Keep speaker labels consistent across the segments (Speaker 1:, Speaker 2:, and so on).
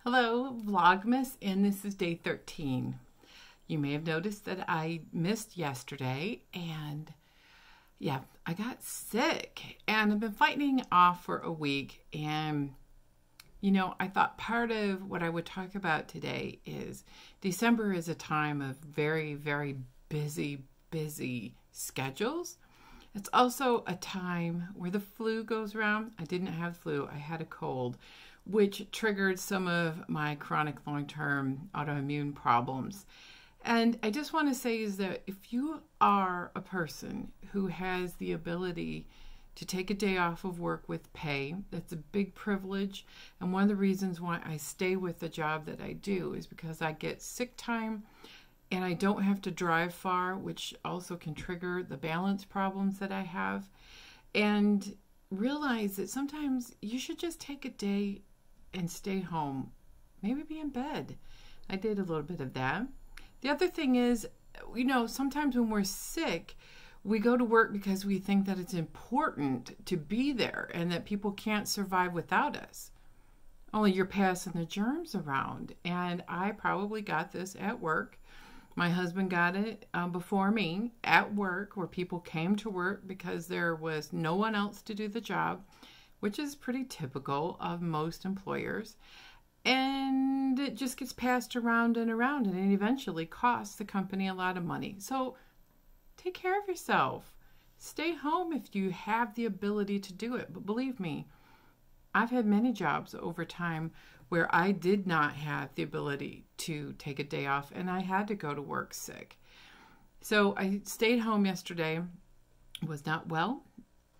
Speaker 1: Hello, Vlogmas, and this is day 13. You may have noticed that I missed yesterday, and yeah, I got sick, and I've been fighting off for a week, and I thought part of what I would talk about today is December is a time of very, very busy schedules. It's also a time where the flu goes around. I didn't have flu, I had a cold, which triggered some of my chronic long-term autoimmune problems. And I just want to say is that if you are a person who has the ability to take a day off of work with pay, that's a big privilege. And one of the reasons why I stay with the job that I do is because I get sick time and I don't have to drive far, which also can trigger the balance problems that I have. And realize that sometimes you should just take a day and stay home, maybe be in bed. I did a little bit of that. The other thing is, sometimes when we're sick, we go to work because we think that it's important to be there and that people can't survive without us. Only you're passing the germs around. And I probably got this at work. My husband got it before me at work, where people came to work because there was no one else to do the job, which is pretty typical of most employers. And it just gets passed around and around, and it eventually costs the company a lot of money. So take care of yourself. Stay home if you have the ability to do it. But believe me, I've had many jobs over time where I did not have the ability to take a day off, and I had to go to work sick. So I stayed home yesterday, was not well,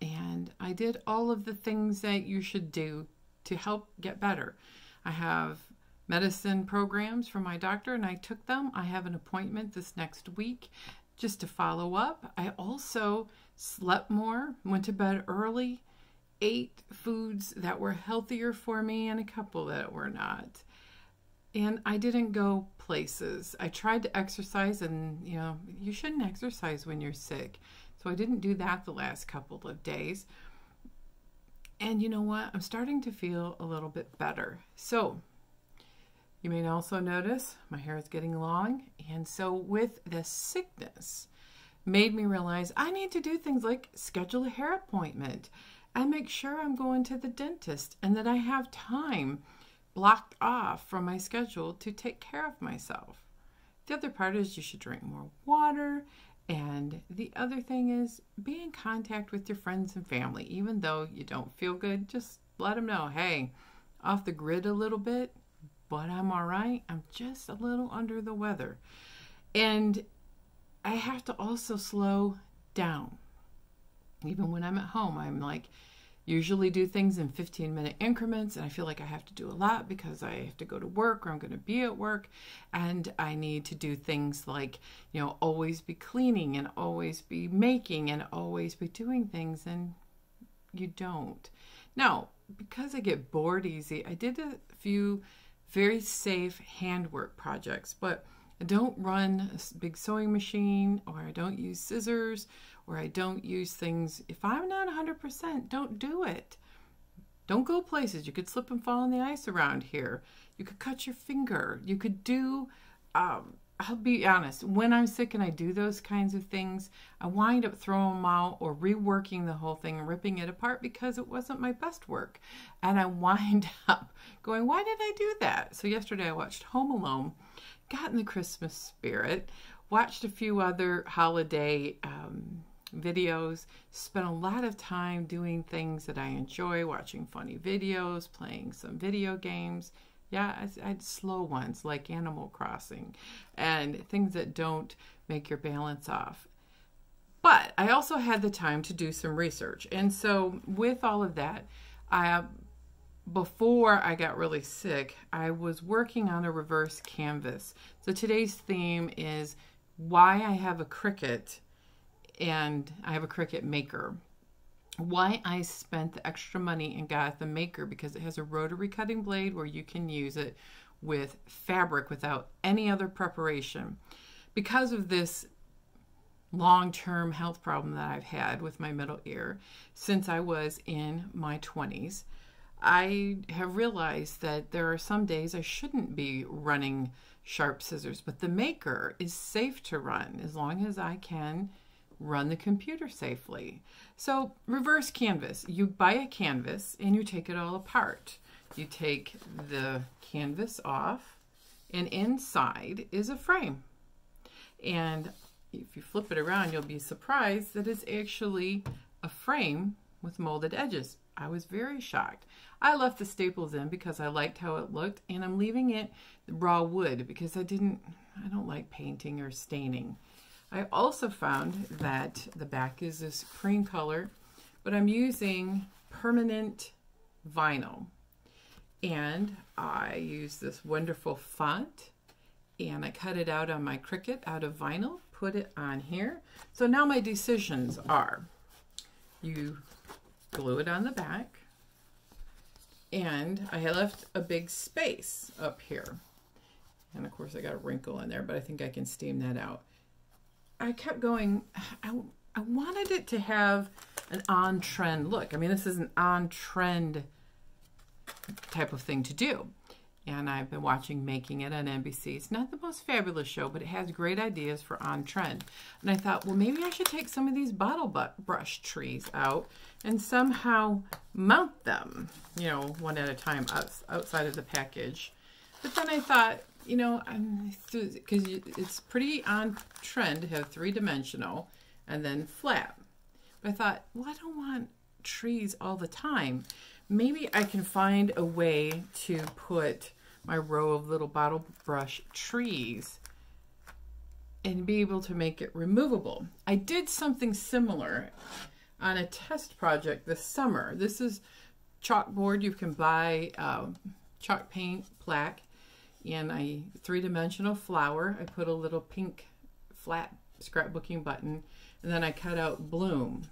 Speaker 1: and I did all of the things that you should do to help get better. I have medicine programs from my doctor, and I took them. I have an appointment this next week just to follow up. I also slept more, went to bed early, ate foods that were healthier for me and a couple that were not. And I didn't go places. I tried to exercise, and you shouldn't exercise when you're sick. So I didn't do that the last couple of days. And you know what? I'm starting to feel a little bit better. So you may also notice my hair is getting long. And so with the sickness, made me realize I need to do things like schedule a hair appointment and make sure I'm going to the dentist and that I have time blocked off from my schedule to take care of myself. The other part is you should drink more water. And the other thing is be in contact with your friends and family. Even though you don't feel good, just let them know, hey, off the grid a little bit, but I'm all right. I'm just a little under the weather. And I have to also slow down. Even when I'm at home, I'm like, usually do things in 15-minute increments, and I feel like I have to do a lot because I have to go to work or I'm going to be at work, and I need to do things like, always be cleaning and always be making and always be doing things, and you don't. Now, because I get bored easy, I did a few very safe handwork projects, but I don't run a big sewing machine, or I don't use scissors, or I don't use things. If I'm not 100%, don't do it. Don't go places. You could slip and fall on the ice around here. You could cut your finger. You could do, I'll be honest, when I'm sick and I do those kinds of things, I wind up throwing them out or reworking the whole thing and ripping it apart because it wasn't my best work. And I wind up going, why did I do that? So yesterday I watched Home Alone, got in the Christmas spirit, watched a few other holiday videos, spent a lot of time doing things that I enjoy, watching funny videos, playing some video games. Yeah, I had slow ones like Animal Crossing and things that don't make your balance off. But I also had the time to do some research. And so with all of that, before I got really sick, I was working on a reverse canvas. So today's theme is why I have a Cricut, and I have a Cricut maker. Why I spent the extra money and got the maker, because it has a rotary cutting blade where you can use it with fabric without any other preparation. Because of this long-term health problem that I've had with my middle ear since I was in my 20s, I have realized that there are some days I shouldn't be running sharp scissors, but the Maker is safe to run as long as I can run the computer safely. So reverse canvas. You buy a canvas and you take it all apart. You take the canvas off, and inside is a frame. And if you flip it around, you'll be surprised that it's actually a frame with molded edges. I was very shocked. I left the staples in because I liked how it looked, and I'm leaving it raw wood because I don't like painting or staining. I also found that the back is this cream color, but I'm using permanent vinyl. And I use this wonderful font, and I cut it out on my Cricut out of vinyl, put it on here. So now my decisions are, you glue it on the back, and I left a big space up here. And of course I got a wrinkle in there, but I think I can steam that out. I kept going, I wanted it to have an on-trend look. I mean, this is an on-trend type of thing to do. And I've been watching Making It on NBC. It's not the most fabulous show, but it has great ideas for on-trend. And I thought, well, maybe I should take some of these bottle brush trees out and somehow mount them, you know, one at a time outside of the package. But then I thought, you know, because it's pretty on-trend to have three-dimensional and then flat. But I thought, well, I don't want trees all the time. Maybe I can find a way to put my row of little bottle brush trees and be able to make it removable. I did something similar on a test project this summer. This is chalkboard. You can buy chalk paint, plaque, and a three-dimensional flower. I put a little pink flat scrapbooking button, and then I cut out bloom.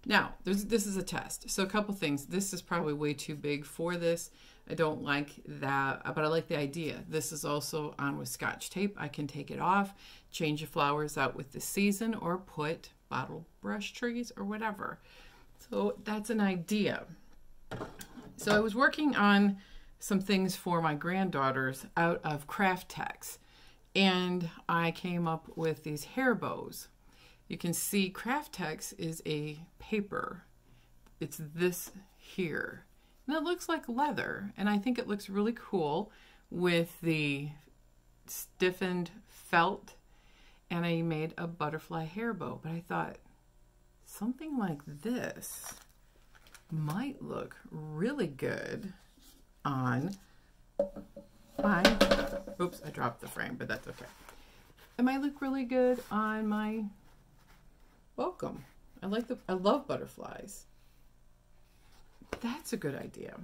Speaker 1: Now, this is a test. So a couple things. This is probably way too big for this. I don't like that, but I like the idea. This is also on with Scotch tape. I can take it off, change the flowers out with the season, or put bottle brush trees or whatever. So that's an idea. So I was working on some things for my granddaughters out of craft text, and I came up with these hair bows. You can see craft text is a paper. It's this here. And it looks like leather. And I think it looks really cool with the stiffened felt. And I made a butterfly hair bow. But I thought something like this might look really good on my, oops, I dropped the frame, but that's okay. It might look really good on my welcome. I love butterflies. That's a good idea.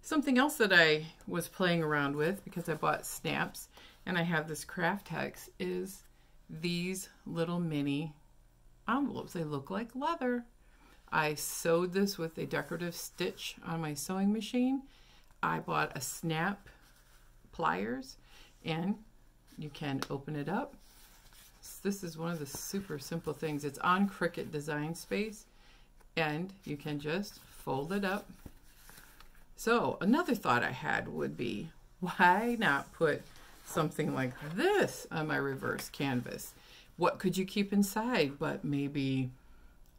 Speaker 1: Something else that I was playing around with because I bought snaps and I have this craft text is these little mini envelopes. They look like leather. I sewed this with a decorative stitch on my sewing machine. I bought a snap pliers, and you can open it up. This is one of the super simple things. It's on Cricut Design Space, and you can just fold it up. So another thought I had would be, why not put something like this on my reverse canvas? What could you keep inside but maybe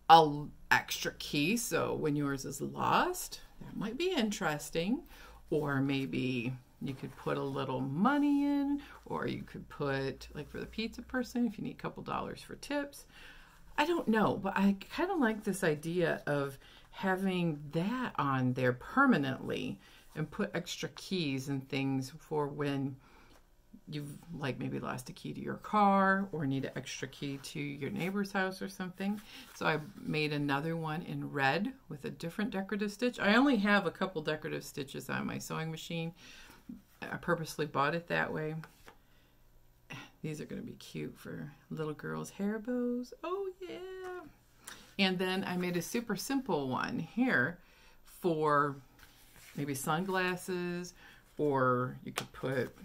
Speaker 1: an extra key, so when yours is lost, that might be interesting. Or maybe you could put a little money in, or you could put, like for the pizza person, if you need a couple dollars for tips. I don't know, but I kind of like this idea of having that on there permanently and put extra keys and things for when you've like maybe lost a key to your car or need an extra key to your neighbor's house or something. So I made another one in red with a different decorative stitch. I only have a couple decorative stitches on my sewing machine. I purposely bought it that way. These are going to be cute for little girls' hair bows. Oh yeah. And then I made a super simple one here for maybe sunglasses, or you could put,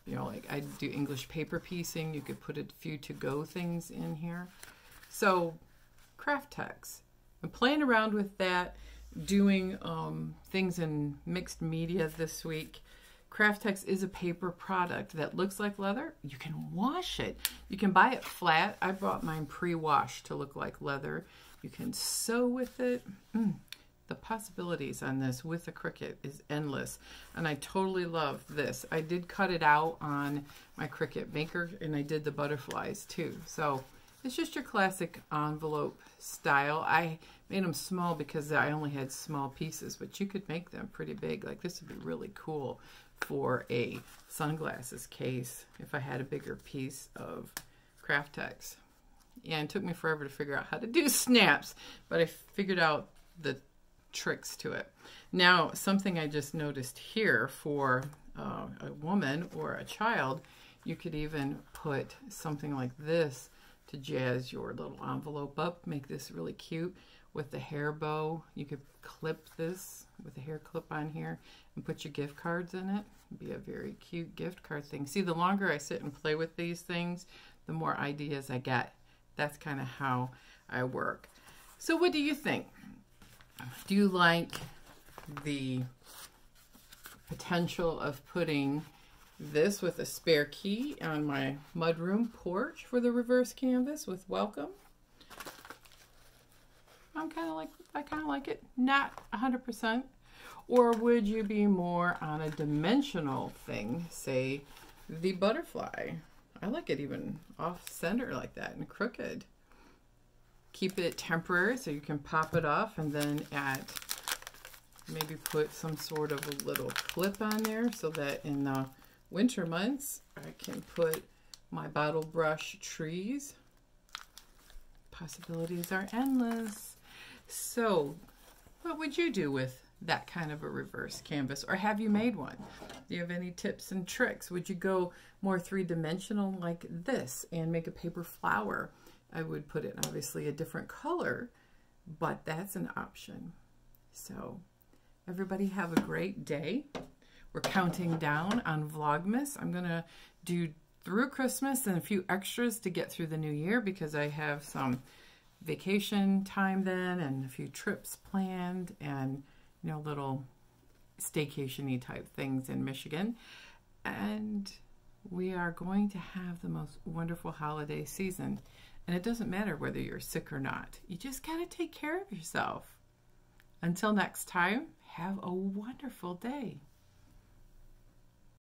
Speaker 1: you know, like I do English paper piecing. You could put a few to-go things in here. So craft text. I'm playing around with that. doing things in mixed media this week. Craftex is a paper product that looks like leather. You can wash it. You can buy it flat. I bought mine pre-washed to look like leather. You can sew with it. The possibilities on this with the Cricut is endless. And I totally love this. I did cut it out on my Cricut Maker, and I did the butterflies too. So it's just your classic envelope style. I made them small because I only had small pieces, but you could make them pretty big. Like this would be really cool for a sunglasses case if I had a bigger piece of Craftex. And it took me forever to figure out how to do snaps, but I figured out the tricks to it. Now, something I just noticed here for a woman or a child, you could even put something like this to jazz your little envelope up, make this really cute with the hair bow. You could clip this with a hair clip on here and put your gift cards in it. It'd be a very cute gift card thing. See, the longer I sit and play with these things, the more ideas I get. That's kind of how I work. So what do you think? Do you like the potential of putting this with a spare key on my mudroom porch for the reverse canvas with welcome? I kind of like it. Not 100%. Or would you be more on a dimensional thing, say the butterfly? I like it even off center like that and crooked. Keep it temporary so you can pop it off, and then maybe put some sort of a little clip on there so that in the winter months I can put my bottle brush trees. Possibilities are endless. So what would you do with that kind of a reverse canvas, or have you made one? Do you have any tips and tricks? Would you go more three-dimensional like this and make a paper flower? I would put it obviously a different color, but that's an option. So everybody have a great day. We're counting down on Vlogmas. I'm gonna do through Christmas and a few extras to get through the new year because I have some vacation time then and a few trips planned and little staycation-y type things in Michigan. And we are going to have the most wonderful holiday season. And it doesn't matter whether you're sick or not. You just got to take care of yourself. Until next time, have a wonderful day.